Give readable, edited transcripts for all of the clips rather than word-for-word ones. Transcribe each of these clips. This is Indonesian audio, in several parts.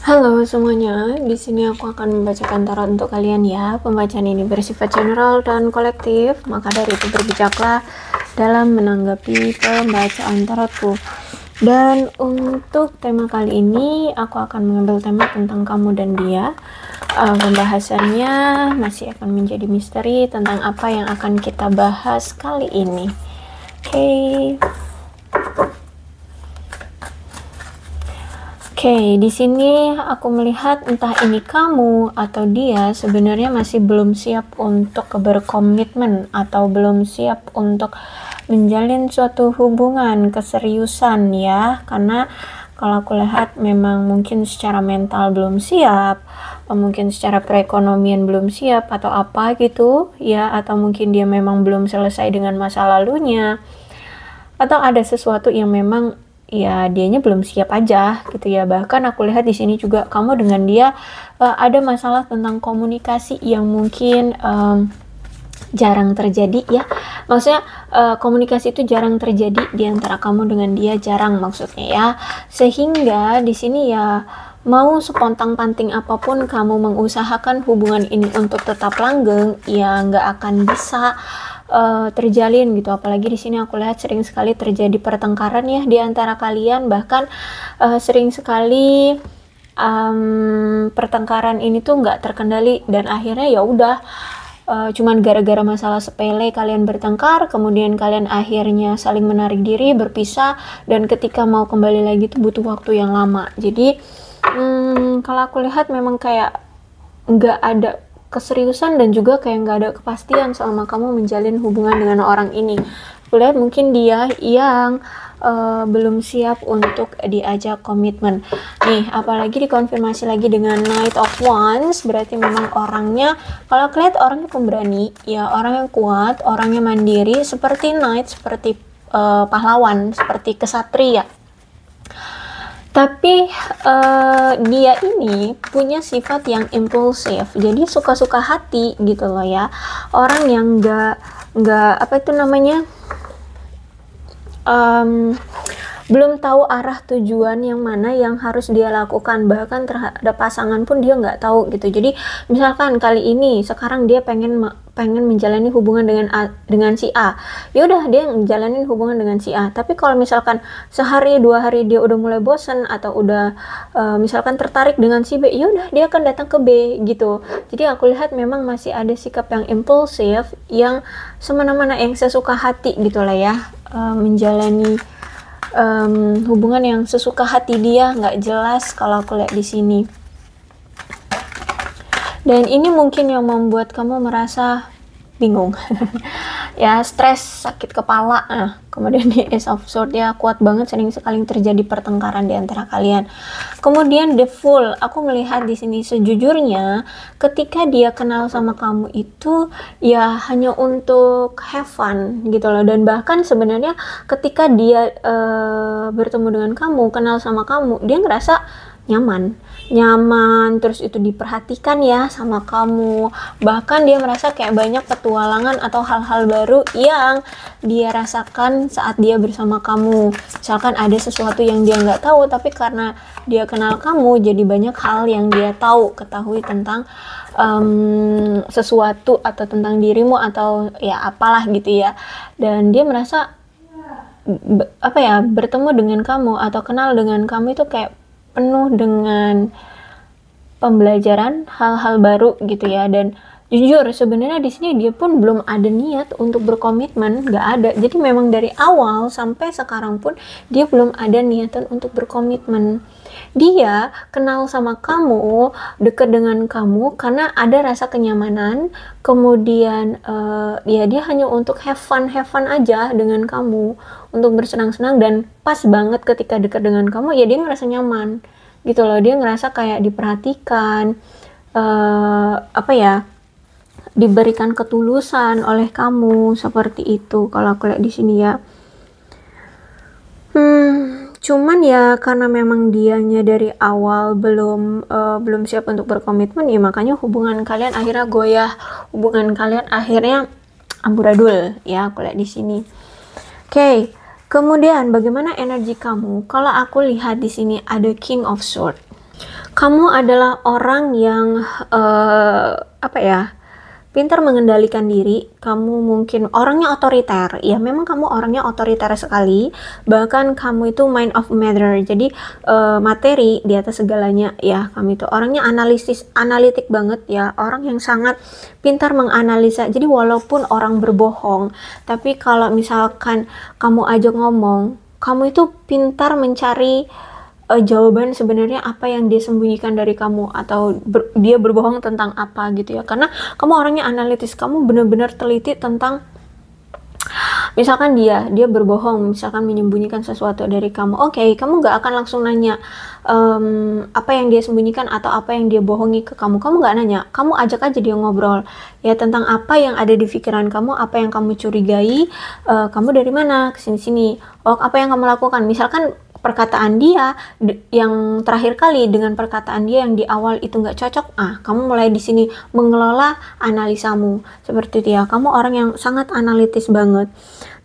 Halo semuanya, di sini aku akan membacakan tarot untuk kalian ya. Pembacaan ini bersifat general dan kolektif, maka dari itu berbijaklah dalam menanggapi pembacaan tarotku. Dan untuk tema kali ini, aku akan mengambil tema tentang kamu dan dia. Pembahasannya masih akan menjadi misteri tentang apa yang akan kita bahas kali ini. Oke, di sini aku melihat entah ini kamu atau dia sebenarnya masih belum siap untuk berkomitmen atau belum siap untuk menjalin suatu hubungan keseriusan ya, karena kalau aku lihat memang mungkin secara mental belum siap, mungkin secara perekonomian belum siap atau apa gitu ya, atau mungkin dia memang belum selesai dengan masa lalunya, atau ada sesuatu yang memang ya dianya belum siap aja gitu ya. Bahkan aku lihat di sini juga kamu dengan dia ada masalah tentang komunikasi yang mungkin jarang terjadi ya. Maksudnya komunikasi itu jarang terjadi di antara kamu dengan dia, jarang maksudnya ya. Sehingga di sini ya mau sepontang-panting apapun kamu mengusahakan hubungan ini untuk tetap langgeng, ya nggak akan bisa terjalin gitu. Apalagi di sini aku lihat sering sekali terjadi pertengkaran ya di antara kalian, bahkan sering sekali pertengkaran ini tuh nggak terkendali dan akhirnya ya udah cuman gara-gara masalah sepele kalian bertengkar, kemudian kalian akhirnya saling menarik diri, berpisah, dan ketika mau kembali lagi tuh butuh waktu yang lama. Jadi kalau aku lihat memang kayak nggak ada keseriusan dan juga kayak nggak ada kepastian selama kamu menjalin hubungan dengan orang ini. Aku lihat mungkin dia yang belum siap untuk diajak komitmen. Nih, apalagi dikonfirmasi lagi dengan Knight of Wands, berarti memang orangnya, kalau aku lihat orangnya pemberani, ya orang yang kuat, orangnya mandiri, seperti Knight, seperti pahlawan, seperti kesatria. Tapi dia ini punya sifat yang impulsif, jadi suka-suka hati gitu loh ya. Orang yang nggak apa itu namanya, belum tahu arah tujuan yang mana yang harus dia lakukan, bahkan terhadap pasangan pun dia nggak tahu gitu. Jadi misalkan kali ini sekarang dia pengen menjalani hubungan dengan si A, ya udah dia menjalani hubungan dengan si A. Tapi kalau misalkan sehari dua hari dia udah mulai bosen atau udah misalkan tertarik dengan si B, ya udah dia akan datang ke B gitu. Jadi aku lihat memang masih ada sikap yang impulsif, yang semena-mena, yang sesuka hati gitu lah ya, menjalani hubungan yang sesuka hati dia, nggak jelas kalau aku lihat di sini. Dan ini mungkin yang membuat kamu merasa bingung ya, stres, sakit kepala. Kemudian di Ace of Swords ya, kuat banget, sering sekali terjadi pertengkaran di antara kalian. Kemudian The Fool, aku melihat di sini sejujurnya ketika dia kenal sama kamu itu ya hanya untuk have fun gitu loh. Dan bahkan sebenarnya ketika dia bertemu dengan kamu, kenal sama kamu, dia ngerasa nyaman, terus itu diperhatikan ya sama kamu. Bahkan dia merasa kayak banyak petualangan atau hal-hal baru yang dia rasakan saat dia bersama kamu. Misalkan ada sesuatu yang dia nggak tahu, tapi karena dia kenal kamu, jadi banyak hal yang dia ketahui tentang sesuatu atau tentang dirimu atau ya apalah gitu ya. Dan dia merasa bertemu dengan kamu atau kenal dengan kamu itu kayak penuh dengan pembelajaran, hal-hal baru gitu ya. Dan jujur sebenarnya di sini dia pun belum ada niat untuk berkomitmen, nggak ada. Jadi memang dari awal sampai sekarang pun dia belum ada niatan untuk berkomitmen. Dia kenal sama kamu, dekat dengan kamu karena ada rasa kenyamanan. Kemudian ya dia hanya untuk have fun aja dengan kamu, untuk bersenang-senang. Dan pas banget ketika dekat dengan kamu, ya dia ngerasa nyaman gitu loh. Dia ngerasa kayak diperhatikan, diberikan ketulusan oleh kamu, seperti itu kalau aku lihat di sini ya. Cuman ya karena memang dianya dari awal belum siap untuk berkomitmen, ya makanya hubungan kalian akhirnya goyah, hubungan kalian akhirnya amburadul ya, aku lihat di sini. Oke, kemudian bagaimana energi kamu? Kalau aku lihat di sini ada King of Swords. Kamu adalah orang yang apa ya, pintar mengendalikan diri. Kamu mungkin orangnya otoriter. Ya, memang kamu orangnya otoriter sekali. Bahkan kamu itu mind of matter. Jadi materi di atas segalanya ya. Kamu itu orangnya analitik banget ya. Orang yang sangat pintar menganalisa. Jadi walaupun orang berbohong, tapi kalau misalkan kamu ajak ngomong, kamu itu pintar mencari jawaban sebenarnya apa yang dia sembunyikan dari kamu, atau dia berbohong tentang apa gitu ya, karena kamu orangnya analitis. Kamu benar-benar teliti tentang, misalkan dia berbohong, misalkan menyembunyikan sesuatu dari kamu, oke, kamu gak akan langsung nanya apa yang dia sembunyikan atau apa yang dia bohongi ke kamu gak nanya, kamu ajak aja dia ngobrol ya tentang apa yang ada di pikiran kamu, apa yang kamu curigai. Kamu dari mana kesini-sini, apa yang kamu lakukan, misalkan perkataan dia yang terakhir kali dengan perkataan dia yang di awal itu nggak cocok, kamu mulai di sini mengelola analisamu seperti itu ya. Kamu orang yang sangat analitis banget.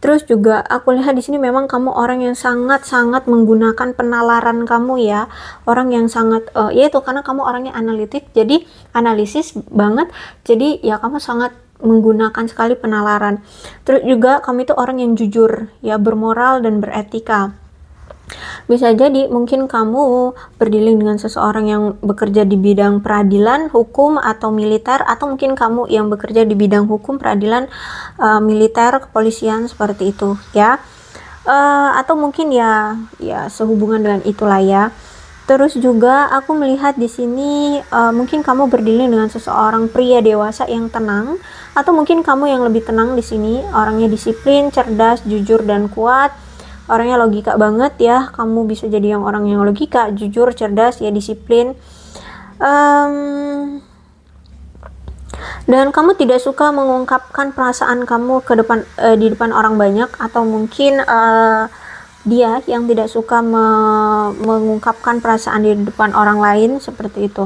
Terus juga aku lihat di sini memang kamu orang yang sangat-sangat menggunakan penalaran kamu ya, orang yang sangat yaitu karena kamu orangnya analitik, jadi analisis banget, jadi ya kamu sangat menggunakan sekali penalaran. Terus juga kamu itu orang yang jujur ya, bermoral dan beretika. Bisa jadi mungkin kamu berdealing dengan seseorang yang bekerja di bidang peradilan, hukum, atau militer, atau mungkin kamu yang bekerja di bidang hukum, peradilan, militer, kepolisian, seperti itu ya. Atau mungkin ya sehubungan dengan itulah ya. Terus juga aku melihat di sini mungkin kamu berdealing dengan seseorang pria dewasa yang tenang, atau mungkin kamu yang lebih tenang di sini, orangnya disiplin, cerdas, jujur, dan kuat. Orangnya logika banget ya, kamu bisa jadi yang orang yang logika, jujur, cerdas, ya disiplin. Dan kamu tidak suka mengungkapkan perasaan kamu ke depan di depan orang banyak, atau mungkin dia yang tidak suka mengungkapkan perasaan di depan orang lain seperti itu.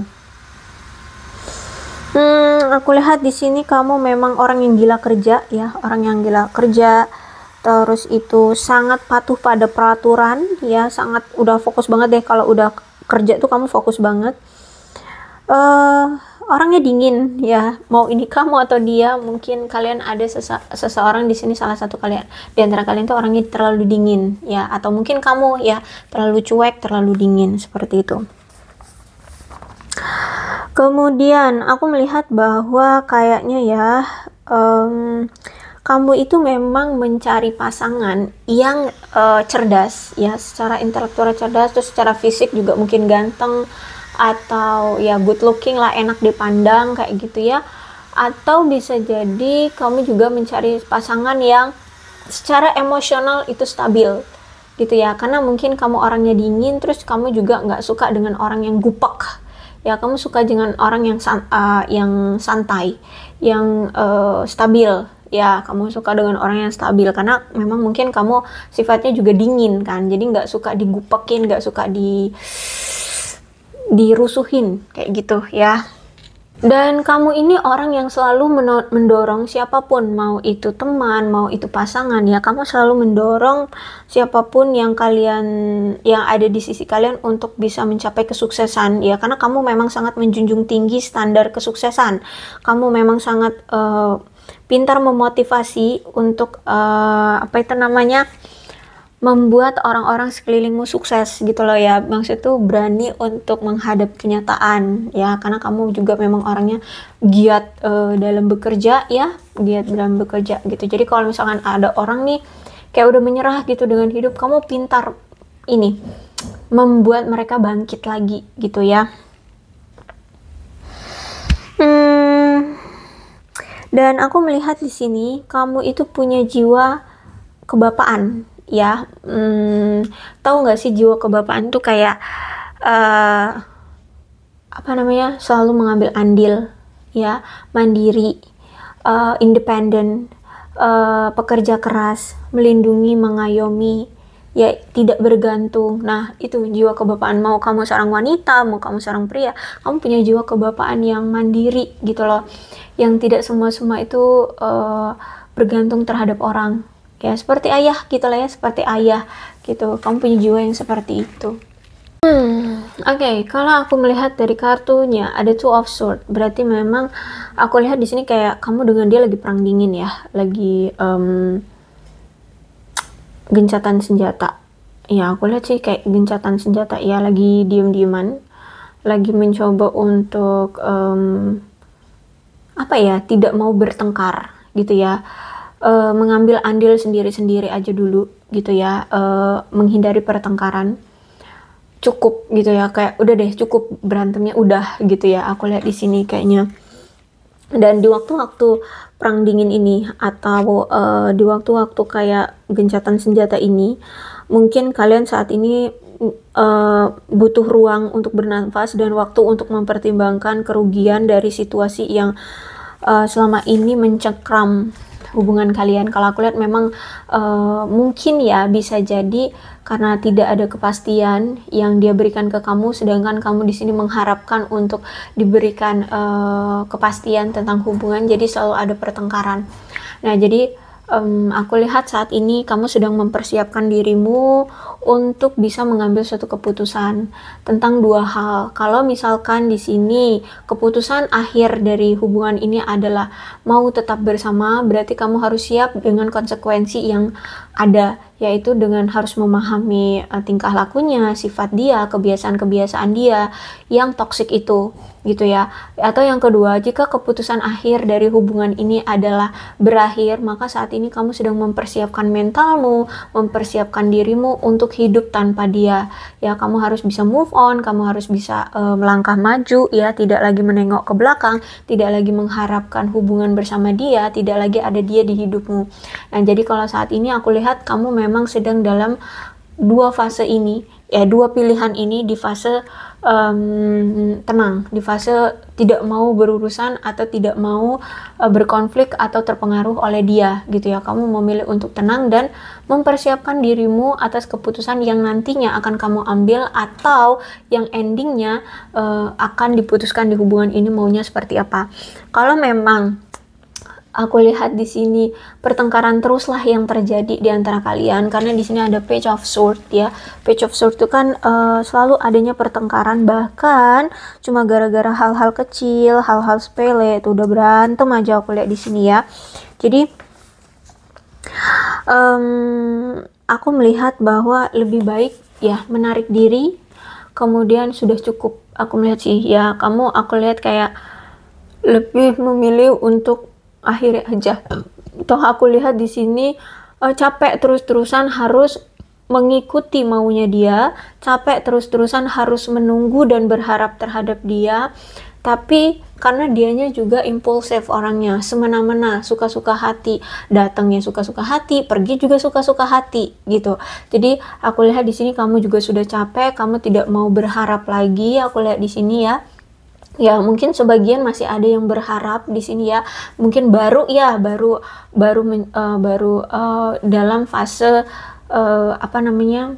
Aku lihat di sini kamu memang orang yang gila kerja ya, orang yang gila kerja. Terus itu sangat patuh pada peraturan ya, sangat udah fokus banget deh kalau udah kerja tuh kamu fokus banget. Orangnya dingin ya, mau ini kamu atau dia, mungkin kalian ada seseorang di sini, salah satu kalian di antara kalian tuh orangnya terlalu dingin ya, atau mungkin kamu ya terlalu cuek, terlalu dingin seperti itu. Kemudian aku melihat bahwa kayaknya ya kamu itu memang mencari pasangan yang cerdas ya, secara intelektual cerdas, terus secara fisik juga mungkin ganteng, atau ya good looking lah, enak dipandang kayak gitu ya. Atau bisa jadi kamu juga mencari pasangan yang secara emosional itu stabil gitu ya, karena mungkin kamu orangnya dingin, terus kamu juga nggak suka dengan orang yang gupek ya, kamu suka dengan orang yang santai, yang stabil ya. Kamu suka dengan orang yang stabil karena memang mungkin kamu sifatnya juga dingin kan, jadi nggak suka digupekin, nggak suka dirusuhin kayak gitu ya. Dan kamu ini orang yang selalu mendorong siapapun, mau itu teman, mau itu pasangan ya, kamu selalu mendorong siapapun yang ada di sisi kalian untuk bisa mencapai kesuksesan ya, karena kamu memang sangat menjunjung tinggi standar kesuksesan. Kamu memang sangat pintar memotivasi untuk membuat orang-orang sekelilingmu sukses gitu loh ya. Maksud tuh berani untuk menghadap kenyataan ya, karena kamu juga memang orangnya giat dalam bekerja ya, giat dalam bekerja gitu. Jadi kalau misalkan ada orang nih kayak udah menyerah gitu dengan hidup, kamu pintar ini membuat mereka bangkit lagi gitu ya. Dan aku melihat di sini kamu itu punya jiwa kebapaan ya. Tahu nggak sih jiwa kebapaan tuh kayak selalu mengambil andil ya, mandiri, independen, pekerja keras, melindungi, mengayomi ya, tidak bergantung. Nah itu jiwa kebapaan. Mau kamu seorang wanita, mau kamu seorang pria, kamu punya jiwa kebapaan yang mandiri gitu loh, yang tidak semua itu bergantung terhadap orang ya, seperti ayah gitu lah ya, seperti ayah gitu. Kamu punya jiwa yang seperti itu. Oke, kalau aku melihat dari kartunya ada Two of Swords, berarti memang aku lihat di sini kayak kamu dengan dia lagi perang dingin ya, lagi gencatan senjata. Ya, aku lihat sih kayak gencatan senjata ya, lagi diem-dieman, lagi mencoba untuk apa ya, tidak mau bertengkar gitu ya, mengambil andil sendiri-sendiri aja dulu gitu ya, menghindari pertengkaran. Cukup gitu ya, kayak udah deh cukup berantemnya udah gitu ya, aku lihat di sini kayaknya. Dan di waktu-waktu perang dingin ini atau di waktu-waktu kayak gencatan senjata ini, mungkin kalian saat ini butuh ruang untuk bernafas dan waktu untuk mempertimbangkan kerugian dari situasi yang selama ini mencekram hubungan kalian. Kalau aku lihat memang mungkin ya bisa jadi karena tidak ada kepastian yang dia berikan ke kamu, sedangkan kamu di sini mengharapkan untuk diberikan kepastian tentang hubungan, jadi selalu ada pertengkaran. Nah, jadi aku lihat saat ini kamu sedang mempersiapkan dirimu untuk bisa mengambil suatu keputusan tentang dua hal. Kalau misalkan di sini keputusan akhir dari hubungan ini adalah mau tetap bersama, berarti kamu harus siap dengan konsekuensi yang ada, yaitu dengan harus memahami tingkah lakunya, sifat dia, kebiasaan-kebiasaan dia yang toksik itu gitu ya. Atau yang kedua, jika keputusan akhir dari hubungan ini adalah berakhir, maka saat ini kamu sedang mempersiapkan mentalmu, mempersiapkan dirimu untuk hidup tanpa dia. Ya, kamu harus bisa move on, kamu harus bisa melangkah maju ya, tidak lagi menengok ke belakang, tidak lagi mengharapkan hubungan bersama dia, tidak lagi ada dia di hidupmu. Nah, jadi kalau saat ini aku lihat kamu memang sedang dalam dua fase ini, ya dua pilihan ini, di fase tenang, di fase tidak mau berurusan atau tidak mau berkonflik atau terpengaruh oleh dia gitu ya. Kamu memilih untuk tenang dan mempersiapkan dirimu atas keputusan yang nantinya akan kamu ambil atau yang endingnya akan diputuskan di hubungan ini maunya seperti apa. Kalau memang aku lihat di sini pertengkaran teruslah yang terjadi di antara kalian, karena di sini ada Page of Swords ya. Page of Swords itu kan selalu adanya pertengkaran, bahkan cuma gara-gara hal-hal kecil, hal-hal sepele itu udah berantem aja aku lihat di sini ya. Jadi aku melihat bahwa lebih baik ya menarik diri, kemudian sudah cukup. Aku melihat sih ya, aku lihat kayak lebih memilih untuk akhirnya aja. Toh aku lihat di sini capek terus-terusan harus mengikuti maunya dia, capek terus-terusan harus menunggu dan berharap terhadap dia. Tapi karena dianya juga impulsif orangnya, semena-mena, suka-suka hati, datangnya suka-suka hati, pergi juga suka-suka hati gitu. Jadi aku lihat di sini kamu juga sudah capek, kamu tidak mau berharap lagi. Aku lihat di sini ya. Ya, mungkin sebagian masih ada yang berharap di sini ya. Mungkin baru dalam fase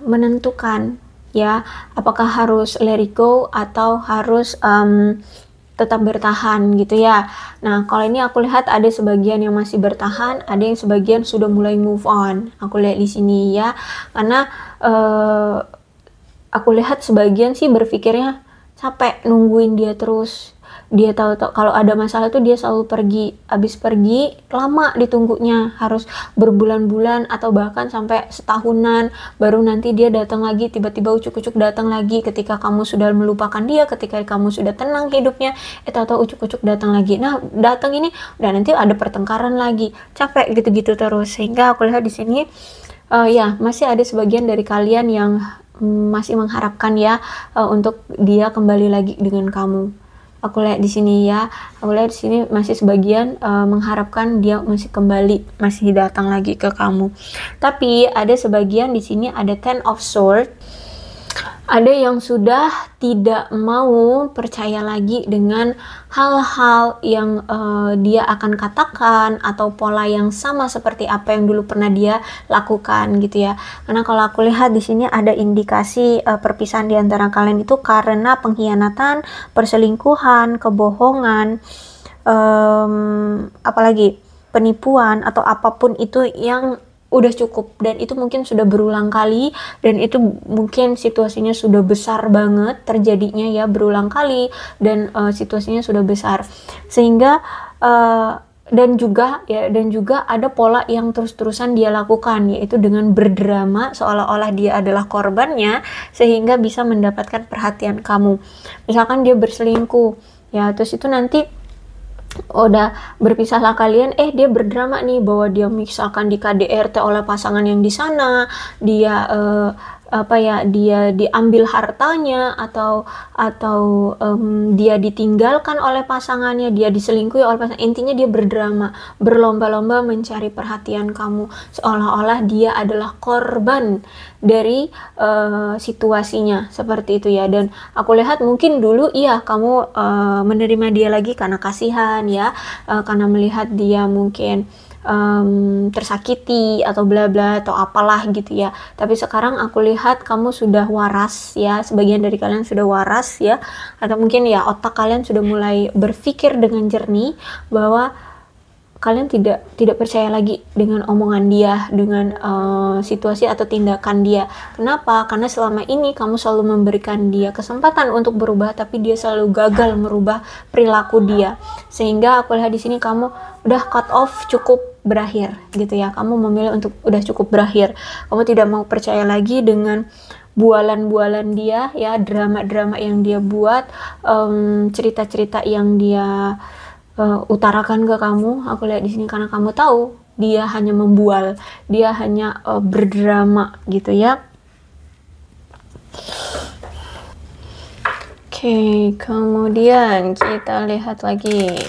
menentukan ya, apakah harus let it go atau harus tetap bertahan gitu ya. Nah, kalau ini aku lihat ada sebagian yang masih bertahan, ada yang sebagian sudah mulai move on. Aku lihat di sini ya. Karena aku lihat sebagian sih berpikirnya capek nungguin dia terus. Dia tahu kalau ada masalah tuh dia selalu pergi. Abis pergi lama ditunggunya, harus berbulan-bulan atau bahkan sampai setahunan baru nanti dia datang lagi. Tiba-tiba ucuk-ucuk datang lagi ketika kamu sudah melupakan dia, ketika kamu sudah tenang hidupnya, atau ucuk-ucuk datang lagi. Nah, datang ini udah nanti ada pertengkaran lagi. Capek gitu-gitu terus. Sehingga aku lihat di sini ya masih ada sebagian dari kalian yang masih mengharapkan ya untuk dia kembali lagi dengan kamu. Aku lihat di sini ya, aku lihat di sini masih sebagian mengharapkan dia masih kembali, masih datang lagi ke kamu. Tapi ada sebagian di sini ada Ten of Swords. Ada yang sudah tidak mau percaya lagi dengan hal-hal yang dia akan katakan atau pola yang sama seperti apa yang dulu pernah dia lakukan gitu ya. Karena kalau aku lihat di sini ada indikasi perpisahan di antara kalian itu karena pengkhianatan, perselingkuhan, kebohongan, apalagi penipuan atau apapun itu yang udah cukup, dan itu mungkin sudah berulang kali, dan itu mungkin situasinya sudah besar banget terjadinya ya, berulang kali, dan situasinya sudah besar, sehingga dan juga ada pola yang terus-terusan dia lakukan, yaitu dengan berdrama seolah-olah dia adalah korbannya sehingga bisa mendapatkan perhatian kamu. Misalkan dia berselingkuh ya, terus itu nanti udah berpisahlah kalian, dia berdrama nih bahwa dia misalkan di KDRT oleh pasangan yang di sana, dia dia diambil hartanya, atau dia ditinggalkan oleh pasangannya, dia diselingkuhi oleh pasangan. Intinya dia berdrama, berlomba-lomba mencari perhatian kamu, seolah-olah dia adalah korban dari situasinya seperti itu ya. Dan aku lihat mungkin dulu iya kamu menerima dia lagi karena kasihan ya, karena melihat dia mungkin tersakiti atau bla bla atau apalah gitu ya. Tapi sekarang aku lihat kamu sudah waras ya, sebagian dari kalian sudah waras ya, atau mungkin ya otak kalian sudah mulai berpikir dengan jernih bahwa kalian tidak percaya lagi dengan omongan dia, dengan situasi atau tindakan dia. Kenapa? Karena selama ini kamu selalu memberikan dia kesempatan untuk berubah, tapi dia selalu gagal merubah perilaku dia. Sehingga aku lihat di sini kamu udah cut off, cukup berakhir gitu ya. Kamu memilih untuk udah cukup berakhir. Kamu tidak mau percaya lagi dengan bualan-bualan dia ya, drama-drama yang dia buat, cerita-cerita yang dia utarakan ke kamu. Aku lihat di sini karena kamu tahu dia hanya membual, dia hanya berdrama gitu ya. Oke, kemudian kita lihat lagi.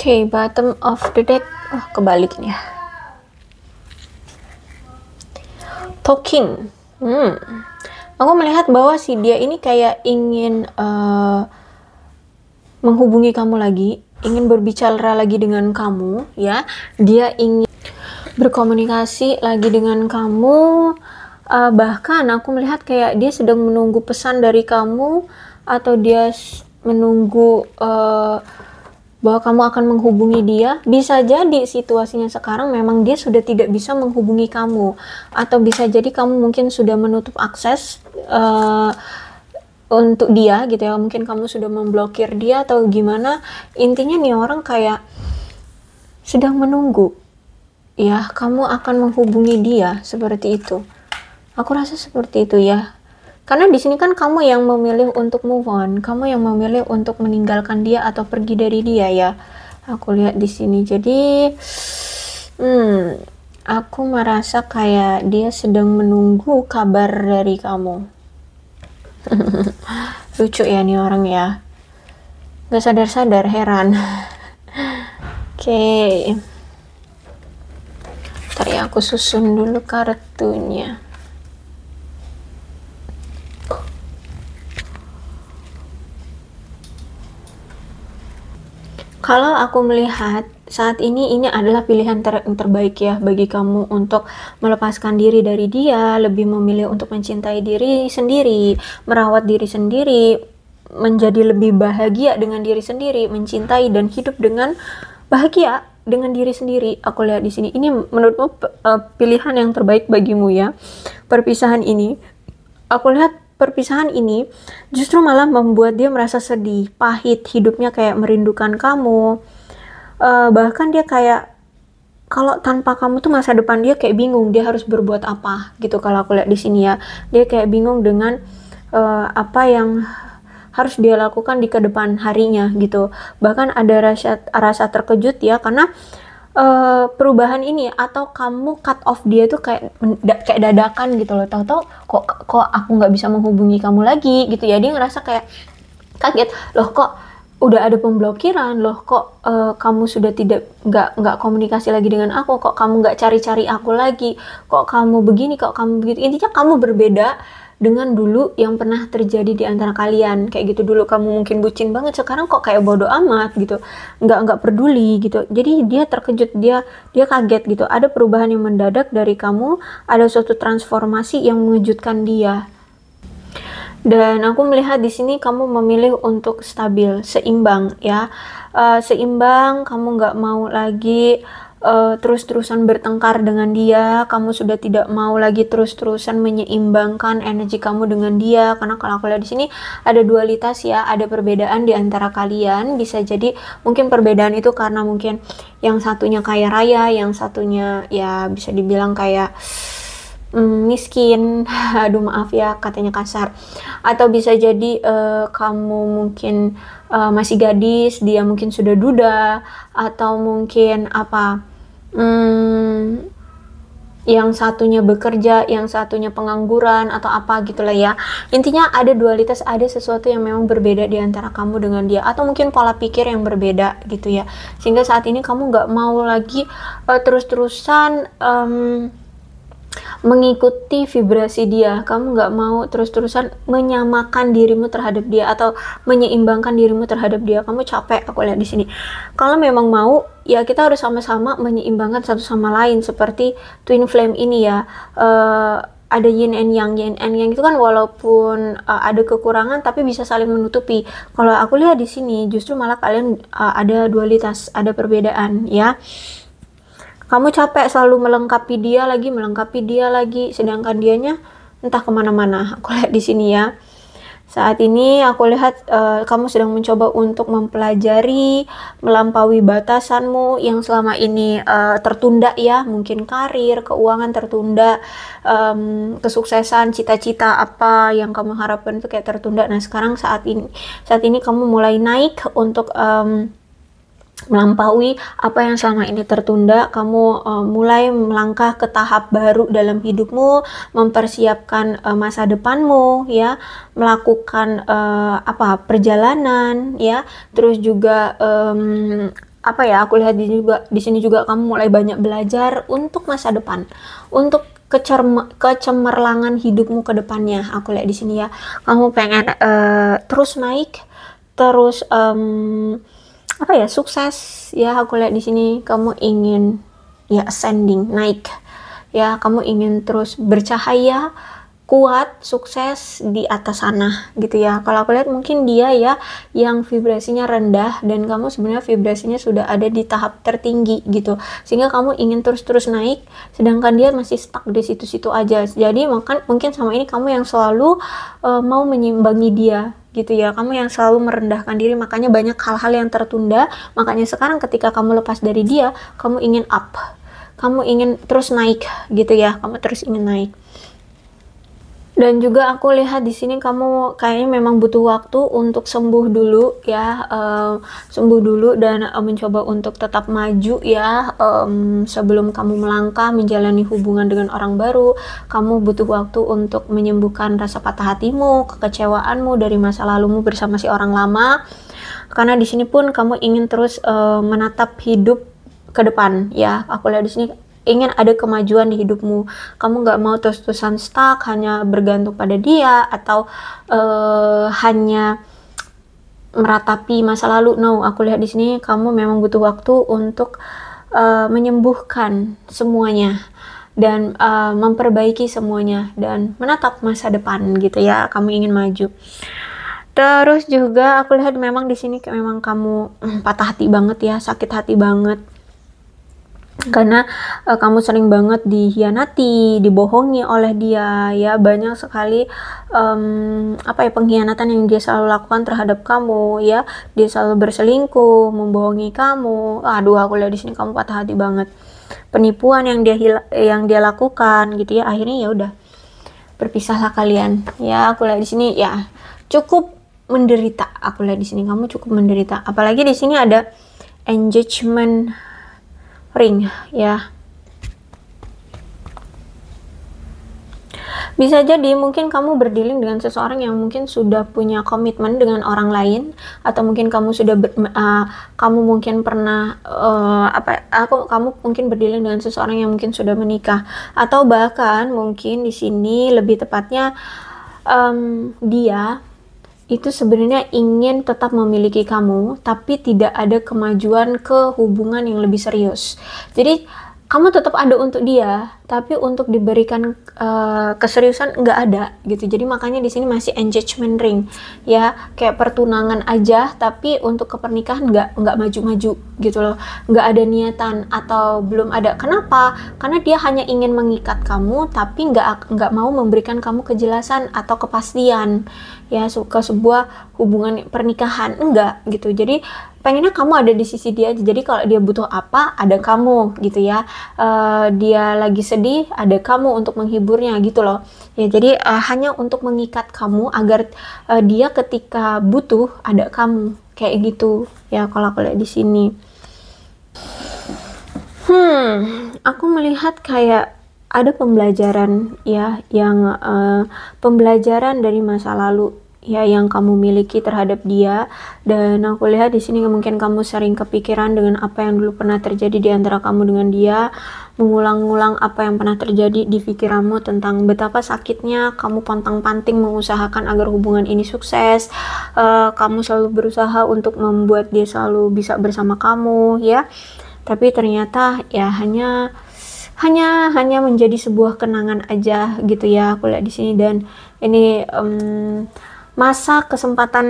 Oke, bottom of the deck. Kebalik nih ya. Talking. Aku melihat bahwa si dia ini kayak ingin menghubungi kamu lagi, ingin berbicara lagi dengan kamu ya. Dia ingin berkomunikasi lagi dengan kamu. Bahkan aku melihat kayak dia sedang menunggu pesan dari kamu, atau dia menunggu bahwa kamu akan menghubungi dia. Bisa jadi situasinya sekarang memang dia sudah tidak bisa menghubungi kamu, atau bisa jadi kamu mungkin sudah menutup akses untuk dia gitu ya. Mungkin kamu sudah memblokir dia atau gimana. Intinya nih orang kayak sedang menunggu ya, kamu akan menghubungi dia seperti itu. Aku rasa seperti itu ya. Karena di sini kan kamu yang memilih untuk move on, kamu yang memilih untuk meninggalkan dia atau pergi dari dia ya. Aku lihat di sini. Jadi, aku merasa kayak dia sedang menunggu kabar dari kamu. Lucu ya nih orang ya. Gak sadar-sadar, heran. Oke. Ntar ya aku susun dulu kartunya. Kalau aku melihat saat ini adalah pilihan yang terbaik ya bagi kamu untuk melepaskan diri dari dia, lebih memilih untuk mencintai diri sendiri, merawat diri sendiri, menjadi lebih bahagia dengan diri sendiri, mencintai dan hidup dengan bahagia dengan diri sendiri. Aku lihat di sini ini menurutmu pilihan yang terbaik bagimu ya. Perpisahan ini, aku lihat perpisahan ini justru malah membuat dia merasa sedih, pahit, hidupnya kayak merindukan kamu. Bahkan dia kayak, kalau tanpa kamu tuh masa depan dia kayak bingung, dia harus berbuat apa gitu. Kalau aku lihat di sini ya, dia kayak bingung dengan apa yang harus dia lakukan di kedepan harinya gitu. Bahkan ada rasa terkejut ya, karena perubahan ini, atau kamu cut off dia tuh kayak dadakan gitu loh. Tahu-tahu kok aku nggak bisa menghubungi kamu lagi gitu ya. Dia ngerasa kayak kaget, loh kok udah ada pemblokiran, loh kok kamu sudah nggak komunikasi lagi dengan aku, kok kamu nggak cari-cari aku lagi, kok kamu begini, kok kamu begitu. Intinya kamu berbeda dengan dulu yang pernah terjadi di antara kalian. Kayak gitu, dulu kamu mungkin bucin banget, sekarang kok kayak bodoh amat gitu, nggak peduli gitu. Jadi dia terkejut, dia kaget gitu, ada perubahan yang mendadak dari kamu, ada suatu transformasi yang mengejutkan dia. Dan aku melihat di sini kamu memilih untuk stabil, seimbang ya. Seimbang, kamu nggak mau lagi terus-terusan bertengkar dengan dia. Kamu sudah tidak mau lagi terus-terusan menyeimbangkan energi kamu dengan dia, karena kalau aku lihat di sini ada dualitas ya, ada perbedaan di antara kalian. Bisa jadi mungkin perbedaan itu karena mungkin yang satunya kaya raya, yang satunya ya bisa dibilang kayak miskin. Aduh maaf ya katanya kasar. Atau bisa jadi kamu mungkin masih gadis, dia mungkin sudah duda, atau mungkin apa, yang satunya bekerja, yang satunya pengangguran, atau apa gitulah ya. Intinya ada dualitas, ada sesuatu yang memang berbeda di antara kamu dengan dia, atau mungkin pola pikir yang berbeda gitu ya, sehingga saat ini kamu nggak mau lagi terus-terusan mengikuti vibrasi dia. Kamu nggak mau terus-terusan menyamakan dirimu terhadap dia atau menyeimbangkan dirimu terhadap dia. Kamu capek, aku lihat di sini. Kalau memang mau, ya kita harus sama-sama menyeimbangkan satu sama lain, seperti twin flame ini ya. Ada yin and yang. Yin and yang itu kan walaupun ada kekurangan tapi bisa saling menutupi. Kalau aku lihat di sini justru malah kalian ada dualitas, ada perbedaan ya. Kamu capek selalu melengkapi dia lagi, sedangkan dianya entah kemana-mana. Aku lihat di sini ya. Saat ini aku lihat kamu sedang mencoba untuk mempelajari, melampaui batasanmu yang selama ini tertunda ya. Mungkin karir, keuangan tertunda, kesuksesan, cita-cita apa yang kamu harapkan itu kayak tertunda. Nah sekarang saat ini kamu mulai naik untuk melampaui apa yang selama ini tertunda. Kamu mulai melangkah ke tahap baru dalam hidupmu, mempersiapkan masa depanmu ya, melakukan perjalanan ya, terus juga aku lihat di sini juga kamu mulai banyak belajar untuk masa depan, untuk kecemerlangan hidupmu ke depannya. Aku lihat di sini ya, kamu pengen terus naik, terus sukses ya. Aku lihat di sini kamu ingin ya ascending, naik ya, kamu ingin terus bercahaya, kuat, sukses di atas sana gitu ya. Kalau aku lihat mungkin dia ya yang vibrasinya rendah dan kamu sebenarnya vibrasinya sudah ada di tahap tertinggi gitu, sehingga kamu ingin terus naik, sedangkan dia masih stuck di situ-situ aja. Jadi mungkin sama ini kamu yang selalu mau menyimbangi dia gitu ya, kamu yang selalu merendahkan diri, makanya banyak hal-hal yang tertunda. Makanya sekarang ketika kamu lepas dari dia, kamu ingin up, kamu ingin terus naik gitu ya, kamu terus ingin naik. Dan juga aku lihat di sini kamu kayaknya memang butuh waktu untuk sembuh dulu ya, sembuh dulu dan mencoba untuk tetap maju ya. Sebelum kamu melangkah menjalani hubungan dengan orang baru, kamu butuh waktu untuk menyembuhkan rasa patah hatimu, kekecewaanmu dari masa lalumu bersama si orang lama. Karena di sini pun kamu ingin terus menatap hidup ke depan ya. Aku lihat di sini ingin ada kemajuan di hidupmu. Kamu nggak mau terus-terusan stuck, hanya bergantung pada dia, atau hanya meratapi masa lalu. No, aku lihat di sini kamu memang butuh waktu untuk menyembuhkan semuanya dan memperbaiki semuanya dan menatap masa depan gitu ya. Kamu ingin maju. Terus juga aku lihat memang di sini memang kamu patah hati banget ya, sakit hati banget. Karena kamu sering banget dihianati, dibohongi oleh dia ya. Banyak sekali pengkhianatan yang dia selalu lakukan terhadap kamu ya. Dia selalu berselingkuh, membohongi kamu. Aduh, aku lihat di sini kamu patah hati banget. Penipuan yang dia lakukan gitu ya. Akhirnya ya udah, berpisahlah kalian ya. Aku lihat di sini ya cukup menderita. Aku lihat di sini kamu cukup menderita. Apalagi di sini ada engagement ring ya. Bisa jadi mungkin kamu berdealing dengan seseorang yang mungkin sudah punya komitmen dengan orang lain, atau mungkin kamu sudah kamu mungkin pernah kamu mungkin berdealing dengan seseorang yang mungkin sudah menikah, atau bahkan mungkin di sini lebih tepatnya dia itu sebenarnya ingin tetap memiliki kamu, tapi tidak ada kemajuan ke hubungan yang lebih serius. Jadi kamu tetap ada untuk dia, tapi untuk diberikan keseriusan nggak ada gitu. Jadi makanya di sini masih engagement ring, ya kayak pertunangan aja, tapi untuk ke pernikahan nggak maju-maju gitu loh, nggak ada niatan atau belum ada. Kenapa? Karena dia hanya ingin mengikat kamu, tapi nggak mau memberikan kamu kejelasan atau kepastian ya ke sebuah hubungan pernikahan, enggak gitu. Jadi pengennya kamu ada di sisi dia. Jadi kalau dia butuh apa, ada kamu gitu ya. Dia lagi sedih, ada kamu untuk menghiburnya gitu loh. Ya jadi hanya untuk mengikat kamu agar dia ketika butuh ada kamu kayak gitu ya kalau aku lihat di sini. Aku melihat kayak ada pembelajaran ya yang pembelajaran dari masa lalu ya yang kamu miliki terhadap dia. Dan aku lihat di sini mungkin kamu sering kepikiran dengan apa yang dulu pernah terjadi di antara kamu dengan dia, mengulang-ulang apa yang pernah terjadi di pikiranmu tentang betapa sakitnya kamu pontang-panting mengusahakan agar hubungan ini sukses. Kamu selalu berusaha untuk membuat dia selalu bisa bersama kamu ya, tapi ternyata ya hanya menjadi sebuah kenangan aja gitu ya aku lihat di sini. Dan ini masa kesempatan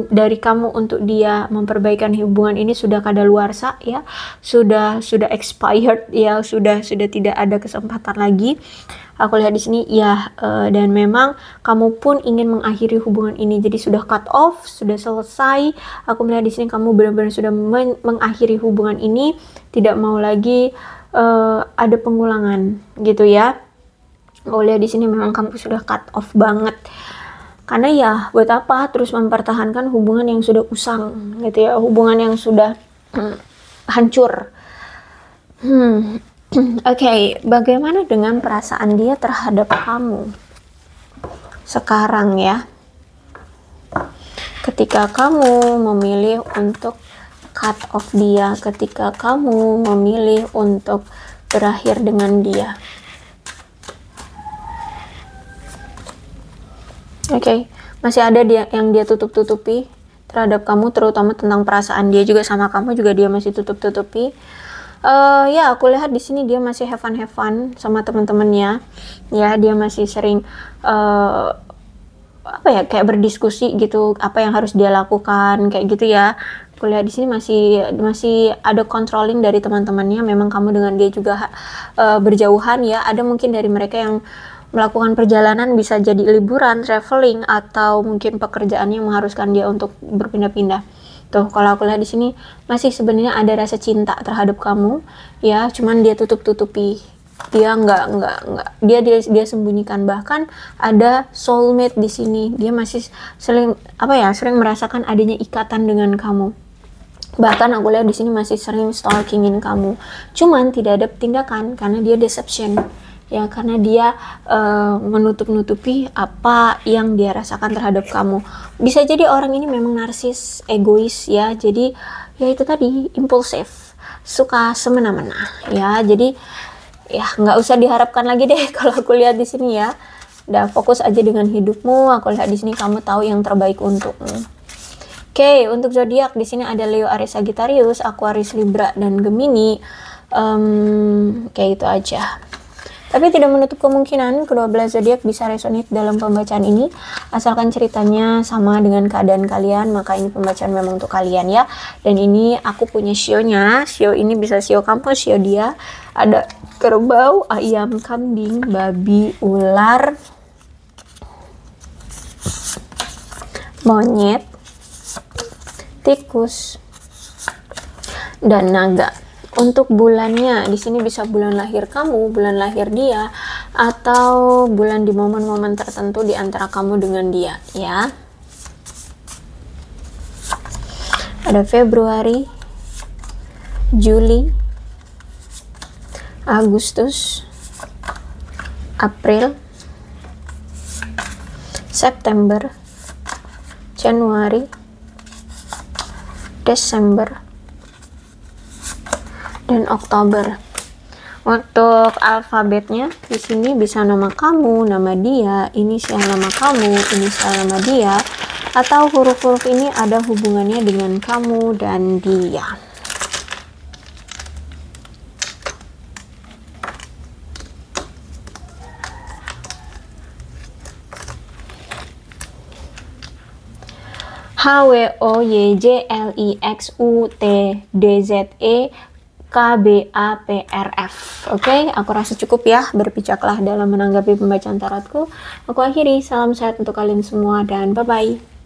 dari kamu untuk dia memperbaikan hubungan ini sudah kadaluarsa ya, sudah expired ya, sudah tidak ada kesempatan lagi. Aku lihat di sini ya, dan memang kamu pun ingin mengakhiri hubungan ini. Jadi sudah cut off, sudah selesai. Aku melihat di sini kamu benar-benar sudah mengakhiri hubungan ini, tidak mau lagi ada pengulangan gitu ya. Aku lihat di sini memang kamu sudah cut off banget. Karena ya buat apa terus mempertahankan hubungan yang sudah usang gitu ya, hubungan yang sudah hancur. Oke, bagaimana dengan perasaan dia terhadap kamu sekarang ya? Ketika kamu memilih untuk cut off dia, ketika kamu memilih untuk berakhir dengan dia. Oke, masih ada yang dia tutup-tutupi terhadap kamu, terutama tentang perasaan dia juga sama kamu juga dia masih tutup-tutupi. Ya aku lihat di sini dia masih have fun sama teman-temannya. Ya dia masih sering kayak berdiskusi gitu apa yang harus dia lakukan kayak gitu ya. Aku lihat di sini masih ada controlling dari teman-temannya. Memang kamu dengan dia juga berjauhan ya. Ada mungkin dari mereka yang melakukan perjalanan, bisa jadi liburan, traveling, atau mungkin pekerjaan yang mengharuskan dia untuk berpindah-pindah. Tuh, kalau aku lihat di sini masih sebenarnya ada rasa cinta terhadap kamu, ya, cuman dia tutup-tutupi. Dia dia sembunyikan. Bahkan ada soulmate di sini. Dia masih sering merasakan adanya ikatan dengan kamu. Bahkan aku lihat di sini masih sering stalkingin kamu. Cuman tidak ada tindakan karena dia deception. Ya karena dia menutup-nutupi apa yang dia rasakan terhadap kamu. Bisa jadi orang ini memang narsis, egois ya. Jadi ya itu tadi, impulsif, suka semena-mena ya. Jadi ya nggak usah diharapkan lagi deh kalau aku lihat di sini ya. Udah fokus aja dengan hidupmu. Aku lihat di sini kamu tahu yang terbaik untukmu. Oke, untuk zodiak di sini ada Leo, Aries, Sagittarius, Aquarius, Libra, dan Gemini. Kayak itu aja. Tapi tidak menutup kemungkinan kedua belas zodiak bisa resonate dalam pembacaan ini. Asalkan ceritanya sama dengan keadaan kalian, maka ini pembacaan memang untuk kalian ya. Dan ini aku punya shio-nya. Shio ini bisa shio kamu, shio dia. Ada kerbau, ayam, kambing, babi, ular, monyet, tikus, dan naga. Untuk bulannya di sini bisa bulan lahir kamu, bulan lahir dia, atau bulan di momen-momen tertentu di antara kamu dengan dia ya. Ada Februari, Juli, Agustus, April, September, Januari, Desember, dan Oktober. Untuk alfabetnya di sini bisa nama kamu, nama dia, inisial nama kamu, inisial nama dia, atau huruf-huruf ini ada hubungannya dengan kamu dan dia. H, W, O, Y, J, L, I, X, U, T, D, Z, E, K, B, A, P, R, F. Oke, aku rasa cukup ya, berpijaklah dalam menanggapi pembacaan tarotku. Aku akhiri, salam sehat untuk kalian semua dan bye-bye.